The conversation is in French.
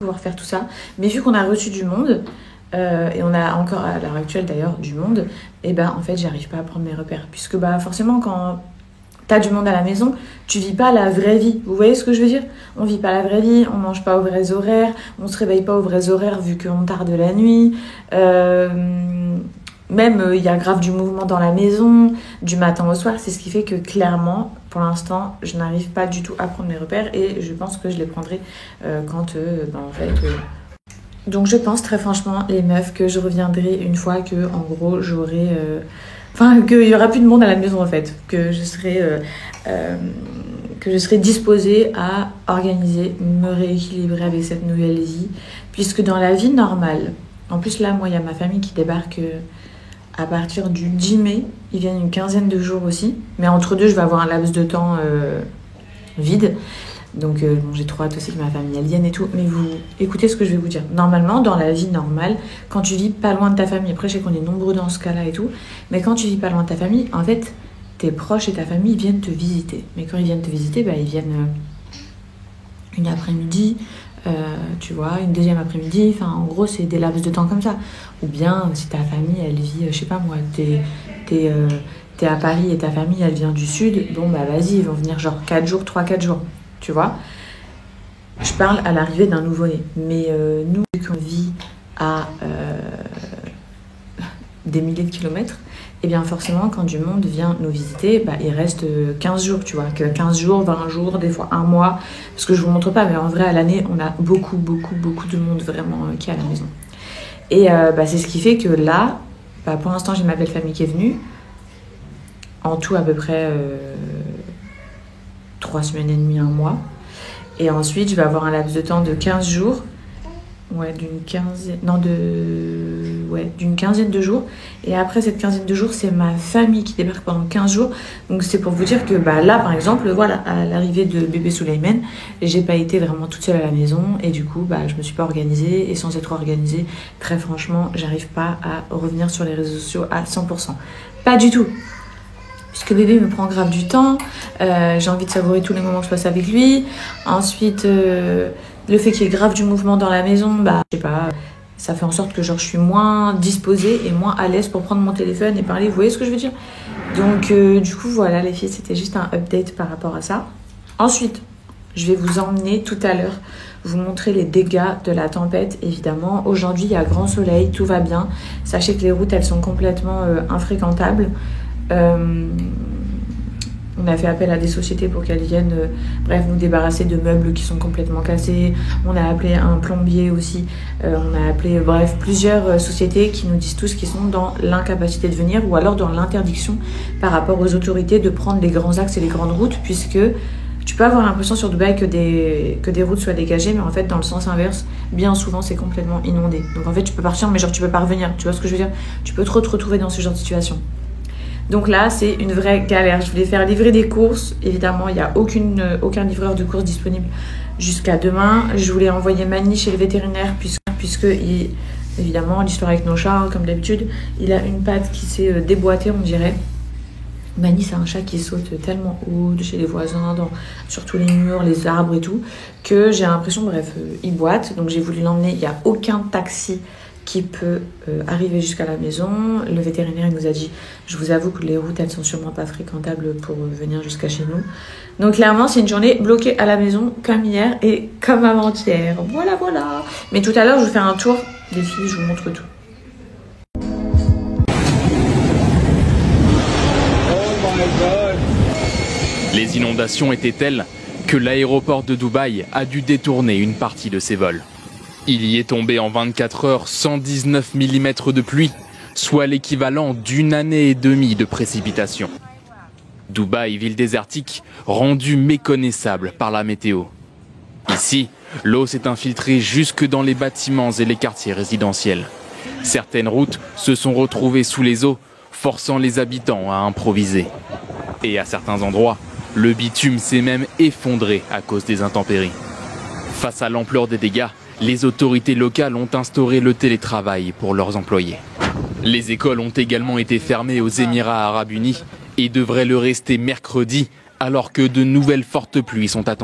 pouvoir faire tout ça. Mais vu qu'on a reçu du monde, et on a encore à l'heure actuelle d'ailleurs du monde, et ben en fait j'arrive pas à prendre mes repères. Puisque bah forcément quand t'as du monde à la maison, tu vis pas la vraie vie. Vous voyez ce que je veux dire? On vit pas la vraie vie, on mange pas aux vrais horaires, on se réveille pas aux vrais horaires vu qu'on tarde la nuit. Même il y a grave du mouvement dans la maison, du matin au soir. C'est ce qui fait que clairement, pour l'instant, je n'arrive pas du tout à prendre mes repères et je pense que je les prendrai quand en fait... Donc je pense très franchement, les meufs, que je reviendrai une fois que, en gros, j'aurai... qu'il y aura plus de monde à la maison en fait, que je serai disposée à organiser, me rééquilibrer avec cette nouvelle vie, puisque dans la vie normale, en plus là, moi, il y a ma famille qui débarque à partir du 10 mai, ils viennent une quinzaine de jours aussi, mais entre deux, je vais avoir un laps de temps vide. Donc j'ai trop hâte aussi que ma famille elle vienne et tout. Mais vous écoutez ce que je vais vous dire. Normalement, dans la vie normale, quand tu vis pas loin de ta famille, après je sais qu'on est nombreux dans ce cas-là et tout, mais quand tu vis pas loin de ta famille, en fait, tes proches et ta famille viennent te visiter. Mais quand ils viennent te visiter, bah, ils viennent une après-midi, tu vois, une deuxième après-midi. Enfin, en gros, c'est des laps de temps comme ça. Ou bien, si ta famille, elle vit, je sais pas moi, t'es à Paris et ta famille, elle vient du sud, bon bah vas-y, ils vont venir genre 4 jours, 3-4 jours. Tu vois, je parle à l'arrivée d'un nouveau-né. Mais nous, vu qu'on vit à des milliers de kilomètres, et bien forcément, quand du monde vient nous visiter, bah, il reste 15 jours, tu vois. Que 15 jours, 20 jours, des fois un mois. Parce que je vous montre pas, mais en vrai, à l'année, on a beaucoup de monde vraiment qui est à la maison. Et c'est ce qui fait que là, pour l'instant, j'ai ma belle famille qui est venue. En tout, à peu près... 3 semaines et demie, un mois. Et ensuite, je vais avoir un laps de temps de 15 jours. D'une quinzaine de jours. Et après cette quinzaine de jours, c'est ma famille qui débarque pendant 15 jours. Donc c'est pour vous dire que là, par exemple, voilà, à l'arrivée de bébé Souleymane, j'ai pas été vraiment toute seule à la maison. Et du coup, je me suis pas organisée. Et sans être organisée, très franchement, j'arrive pas à revenir sur les réseaux sociaux à 100%. Pas du tout. Puisque bébé me prend grave du temps, j'ai envie de savourer tous les moments que je passe avec lui. Ensuite, le fait qu'il y ait grave du mouvement dans la maison, je sais pas, ça fait en sorte que je suis moins disposée et moins à l'aise pour prendre mon téléphone et parler. Vous voyez ce que je veux dire? Donc du coup, voilà les filles, c'était juste un update par rapport à ça. Ensuite, je vais vous emmener tout à l'heure, vous montrer les dégâts de la tempête, évidemment. Aujourd'hui, il y a grand soleil, tout va bien. Sachez que les routes, elles sont complètement infréquentables. On a fait appel à des sociétés pour qu'elles viennent nous débarrasser de meubles qui sont complètement cassés. On a appelé un plombier aussi. On a appelé plusieurs sociétés qui nous disent tous qu'ils sont dans l'incapacité de venir ou alors dans l'interdiction par rapport aux autorités de prendre les grands axes et les grandes routes, puisque tu peux avoir l'impression sur Dubaï que des routes soient dégagées, mais en fait dans le sens inverse, bien souvent c'est complètement inondé. Donc en fait tu peux partir mais genre tu peux pas revenir, tu vois ce que je veux dire? Tu peux trop te retrouver dans ce genre de situation. Donc là, c'est une vraie galère. Je voulais faire livrer des courses. Évidemment, il n'y a aucun livreur de courses disponible jusqu'à demain. Je voulais envoyer Mani chez le vétérinaire puisque évidemment, l'histoire avec nos chats, comme d'habitude, il a une patte qui s'est déboîtée, on dirait. Mani, c'est un chat qui saute tellement haut de chez les voisins, sur tous les murs, les arbres et tout, que j'ai l'impression, il boite. Donc j'ai voulu l'emmener. Il n'y a aucun taxi qui peut arriver jusqu'à la maison. Le vétérinaire il nous a dit, je vous avoue que les routes elles sont sûrement pas fréquentables pour venir jusqu'à chez nous. Donc clairement c'est une journée bloquée à la maison comme hier et comme avant-hier. Voilà. Mais tout à l'heure je vais faire un tour des filles, je vous montre tout. Les inondations étaient telles que l'aéroport de Dubaï a dû détourner une partie de ses vols. Il y est tombé en 24 heures 119 mm de pluie, soit l'équivalent d'une année et demie de précipitations. Dubaï, ville désertique, rendue méconnaissable par la météo. Ici, l'eau s'est infiltrée jusque dans les bâtiments et les quartiers résidentiels. Certaines routes se sont retrouvées sous les eaux, forçant les habitants à improviser. Et à certains endroits, le bitume s'est même effondré à cause des intempéries. Face à l'ampleur des dégâts, les autorités locales ont instauré le télétravail pour leurs employés. Les écoles ont également été fermées aux Émirats arabes unis et devraient le rester mercredi, alors que de nouvelles fortes pluies sont attendues.